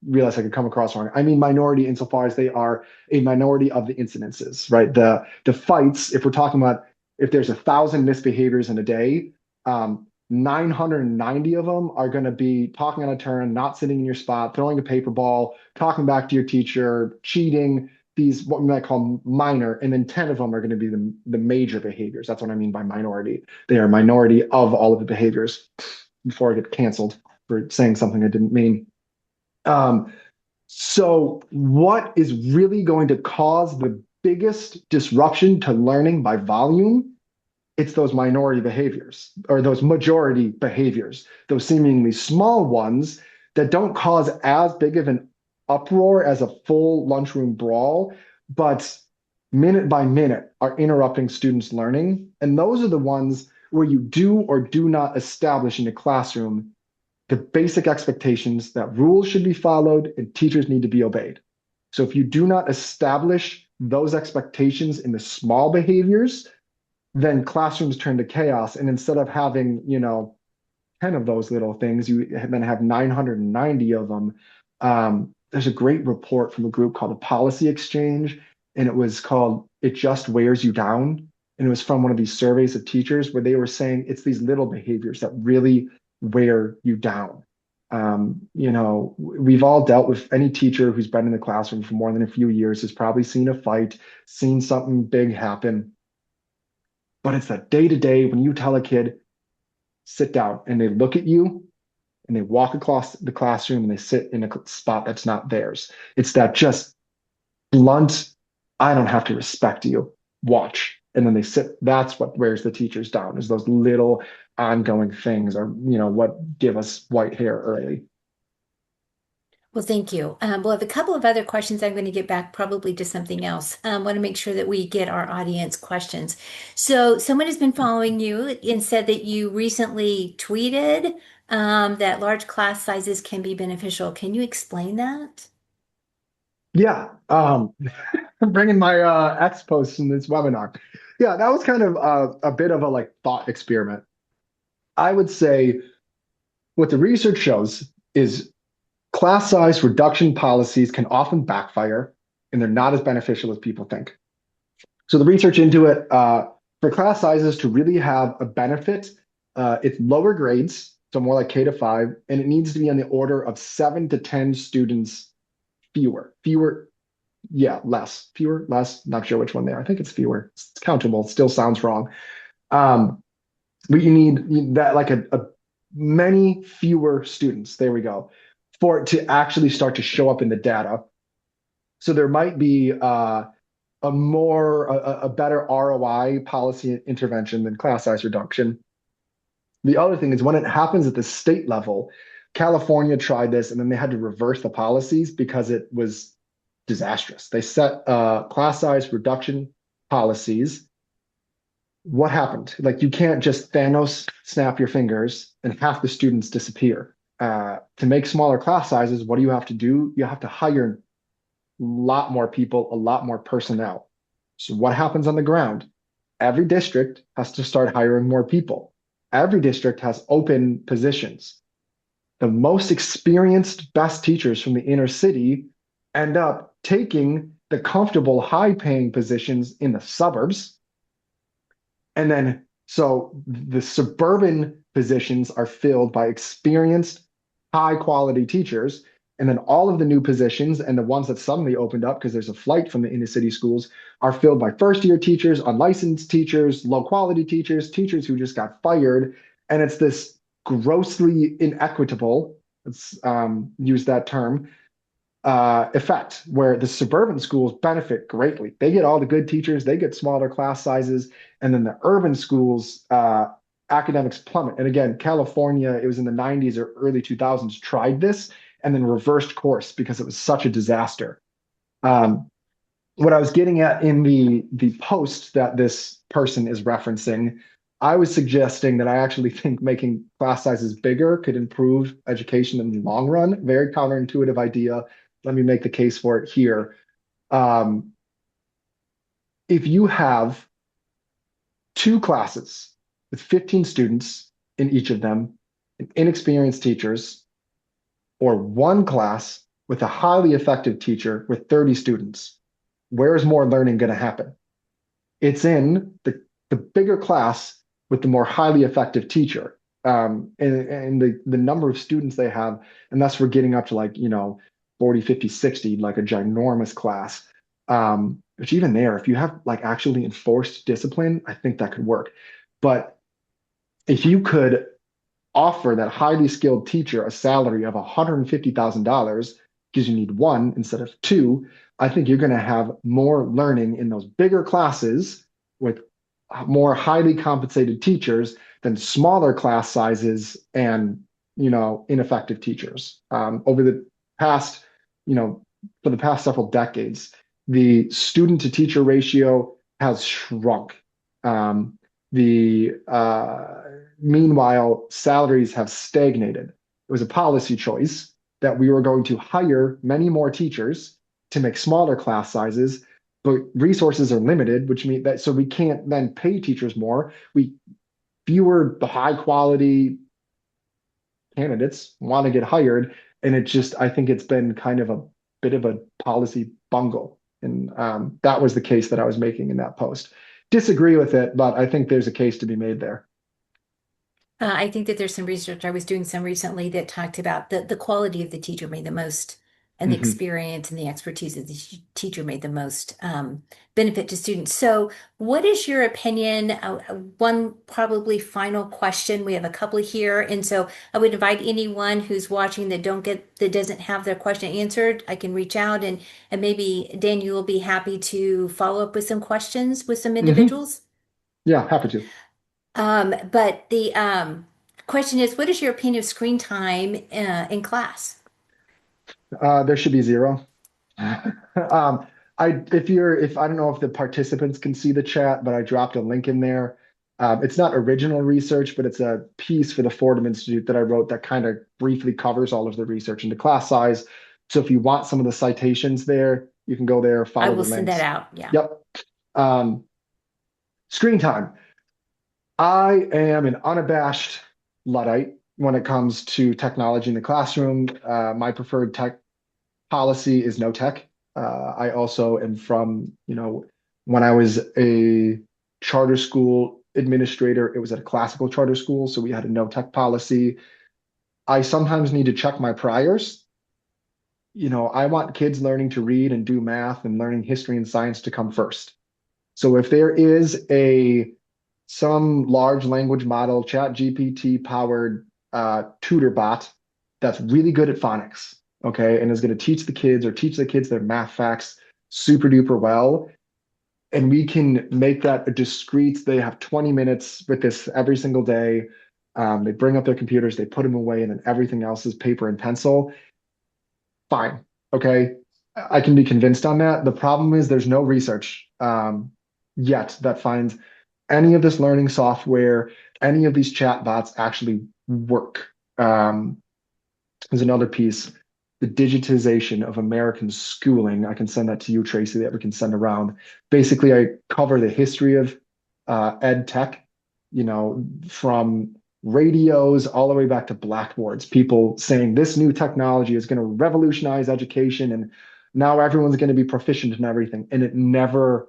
realize I could come across wrong. I mean minority insofar as they are a minority of the incidences, right? The fights, if we're talking about if there's 1,000 misbehaviors in a day, 990 of them are going to be talking on a turn, not sitting in your spot, throwing a paper ball, talking back to your teacher, cheating, these what we might call minor, and then 10 of them are going to be the major behaviors. That's what I mean by minority. They are a minority of all of the behaviors before I get canceled for saying something I didn't mean. So what is really going to cause the biggest disruption to learning by volume? It's those minority behaviors or those majority behaviors, those seemingly small ones that don't cause as big of an uproar as a full lunchroom brawl, but minute by minute are interrupting students' learning. And those are the ones where you do or do not establish in the classroom the basic expectations that rules should be followed and teachers need to be obeyed. So if you do not establish those expectations in the small behaviors, then classrooms turn to chaos. And instead of having, 10 of those little things, you then have 990 of them. There's a great report from a group called the Policy Exchange, and it was called It Just Wears You Down. And it was from one of these surveys of teachers where they were saying it's these little behaviors that really wear you down. We've all dealt with any teacher who's been in the classroom for more than a few years has probably seen a fight, seen something big happen. But it's that day to day when you tell a kid, sit down, and they look at you and they walk across the classroom and they sit in a spot that's not theirs. It's that just blunt, I don't have to respect you, watch. And then they sit, that's what wears the teachers down, is those little ongoing things are, what give us white hair early. Well, thank you. We'll have a couple of other questions. I'm going to get back probably to something else. Want to make sure that we get our audience questions. So someone has been following you and said that you recently tweeted that large class sizes can be beneficial. Can you explain that? Yeah, I'm bringing my X posts in this webinar. Yeah, that was kind of a bit of a like thought experiment. I would say what the research shows is class size reduction policies can often backfire and they're not as beneficial as people think. So the research into it, for class sizes to really have a benefit, it's lower grades, so more like K to 5, and it needs to be on the order of 7 to 10 students fewer. Less, not sure which one there. I think it's fewer. It's countable, it still sounds wrong. But you need that like a many fewer students, there we go, for it to actually start to show up in the data. So there might be a better ROI policy intervention than class size reduction. The other thing is when it happens at the state level, California tried this and then they had to reverse the policies because it was disastrous. They set class size reduction policies. What happened? Like you can't just Thanos snap your fingers and half the students disappear. To make smaller class sizes, what do you have to do? You have to hire a lot more people, a lot more personnel. So what happens on the ground? Every district has to start hiring more people. Every district has open positions. The most experienced, best teachers from the inner city end up taking the comfortable, high-paying positions in the suburbs. And then, so the suburban positions are filled by experienced, high-quality teachers. And then all of the new positions and the ones that suddenly opened up because there's a flight from the inner city schools are filled by first-year teachers, unlicensed teachers, low-quality teachers, teachers who just got fired. And it's this grossly inequitable, let's use that term, effect where the suburban schools benefit greatly. They get all the good teachers, they get smaller class sizes, and then the urban schools, academics plummet. And again, California, it was in the 90s or early 2000s, tried this and then reversed course because it was such a disaster. What I was getting at in the post that this person is referencing, I was suggesting that I actually think making class sizes bigger could improve education in the long run. Very counterintuitive idea. Let me make the case for it here. If you have 2 classes with 15 students in each of them, and inexperienced teachers, or 1 class with a highly effective teacher with 30 students. Where is more learning going to happen? It's in the bigger class with the more highly effective teacher. And the number of students they have, and thus we're getting up to like, 40, 50, 60, like a ginormous class. Which even there, if you have like actually enforced discipline, I think that could work. But if you could offer that highly skilled teacher a salary of $150,000 because you need 1 instead of 2, I think you're going to have more learning in those bigger classes with more highly compensated teachers than smaller class sizes and ineffective teachers. Over the past, for the past several decades, the student to teacher ratio has shrunk. The Meanwhile, salaries have stagnated. It was a policy choice that we were going to hire many more teachers to make smaller class sizes, but resources are limited, which means that so we can't then pay teachers more. Fewer high quality candidates want to get hired, and I think it's been kind of a bit of a policy bungle, and that was the case that I was making in that post. Disagree with it, but I think there's a case to be made there. I think that there's some research. I was doing some recently that talked about the quality of the teacher made the most, and the Mhm. experience and the expertise of the teacher made the most benefit to students. So, what is your opinion? One probably final question. We have a couple here, and so I would invite anyone who's watching that doesn't have their question answered. I can reach out and maybe Dan, you will be happy to follow up with some questions with some Mhm. individuals. Yeah, happy to. But the question is, what is your opinion of screen time in class? There should be 0. Um, if I don't know if the participants can see the chat, but I dropped a link in there. It's not original research, but it's a piece for the Fordham Institute that I wrote that kind of briefly covers all of the research into class size. So if you want some of the citations there, you can go there, I follow the will send that links. out. Yeah. Yep. Um, Screen time. I am an unabashed Luddite when it comes to technology in the classroom. My preferred tech policy is no tech. I also am from, when I was a charter school administrator, it was at a classical charter school, so we had a no tech policy. I sometimes need to check my priors. I want kids learning to read and do math and learning history and science to come first. So if there is some large language model, chat GPT powered tutor bot that's really good at phonics, okay, and is going to teach the kids their math facts super duper well. And we can make that a discrete, they have 20 minutes with this every single day. They bring up their computers, they put them away, and then everything else is paper and pencil. Fine. Okay. I can be convinced on that. The problem is there's no research yet that finds any of this learning software, any of these chat bots actually work. There's another piece, the digitization of American schooling. I can send that to you, Tracy, that we can send around. Basically, I cover the history of ed tech, from radios all the way back to blackboards, people saying this new technology is going to revolutionize education and now everyone's going to be proficient in everything. And it never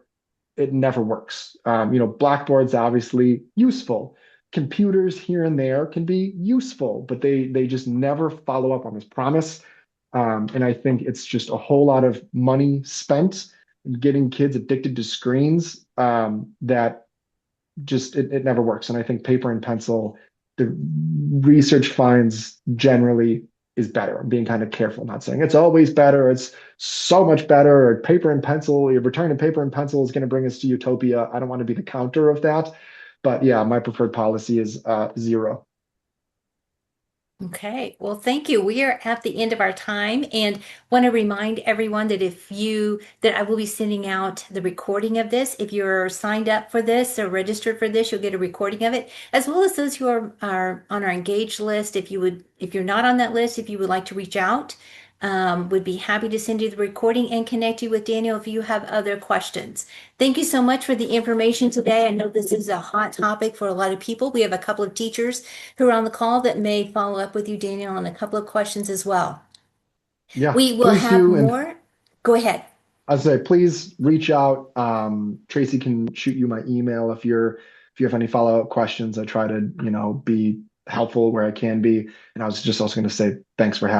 works. Blackboard's obviously useful. Computers here and there can be useful, but they just never follow up on this promise. And I think it's just a whole lot of money spent getting kids addicted to screens that just it never works. And I think paper and pencil, the research finds generally is better. I'm being kind of careful, not saying it's always better. It's so much better. Or paper and pencil, your return to paper and pencil is going to bring us to utopia. I don't want to be the counter of that. But yeah, my preferred policy is 0. Okay, well, thank you. We are at the end of our time and want to remind everyone that I will be sending out the recording of this. If you're signed up for this or registered for this, you'll get a recording of it, as well as those who are on our engaged list. If you're not on that list, if you would like to reach out, Would be happy to send you the recording and connect you with Daniel if you have other questions. Thank you so much for the information today. I know this is a hot topic for a lot of people. We have a couple of teachers who are on the call that may follow up with you, Daniel, on a couple of questions as well. Yeah, We will please have do. And more. Go ahead. I'd say please reach out. Tracy can shoot you my email if you have any follow-up questions. I try to, be helpful where I can be. And I was just also going to say thanks for having